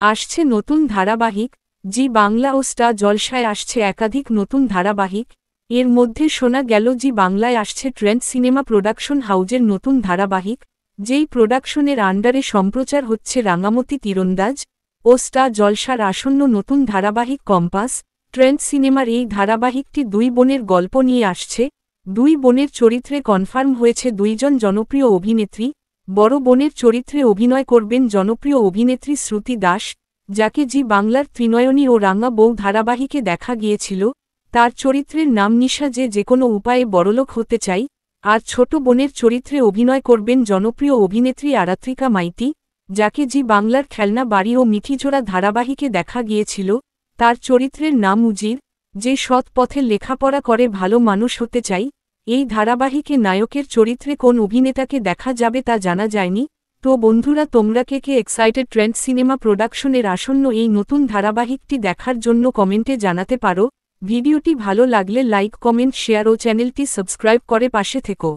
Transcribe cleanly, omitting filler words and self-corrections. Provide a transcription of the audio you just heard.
আসছে নতুন ধারাবাহিক। জি বাংলা ও স্টার জলসায় আসছে একাধিক নতুন ধারাবাহিক। এর মধ্যে শোনা গেল জি বাংলায় আসছে ট্রেন্ড সিনেমা প্রোডাকশন হাউজের নতুন ধারাবাহিক, যেই প্রোডাকশনের আন্ডারে সম্প্রচার হচ্ছে রাঙামতি তীরন্দাজ, ও স্টার জলসার আসন্ন নতুন ধারাবাহিক কম্পাস। ট্রেন্ড সিনেমার এই ধারাবাহিকটি দুই বোনের গল্প নিয়ে আসছে। দুই বোনের চরিত্রে কনফার্ম হয়েছে দুইজন জনপ্রিয় অভিনেত্রী। বড় বোনের চরিত্রে অভিনয় করবেন জনপ্রিয় অভিনেত্রী শ্রুতি দাস, যাকে জি বাংলার ত্রিনয়নী ও রাঙা বউ ধারাবাহিকে দেখা গিয়েছিল। তার চরিত্রের নাম নিশা, যে কোনো উপায়ে বড়লোক হতে চাই। আর ছোট বোনের চরিত্রে অভিনয় করবেন জনপ্রিয় অভিনেত্রী আরাত্রিকা মাইতি, যাকে জি বাংলার খেলনা বাড়ি ও মিঠিজোড়া ধারাবাহিকে দেখা গিয়েছিল। তার চরিত্রের নাম উজির, যে সৎ পথে লেখাপড়া করে ভালো মানুষ হতে চাই। এই ধারাবাহিকে নায়কের চরিত্রে কোন অভিনেতাকে দেখা যাবে তা জানা যায়নি। তো বন্ধুরা, তোমরা কে এক্সাইটেড ট্রেন্ড সিনেমা প্রোডাকশনের আসন্ন এই নতুন ধারাবাহিকটি দেখার জন্য কমেন্টে জানাতে পারো। ভিডিওটি ভালো লাগলে লাইক, কমেন্ট, শেয়ার ও চ্যানেলটি সাবস্ক্রাইব করে পাশে থেকো।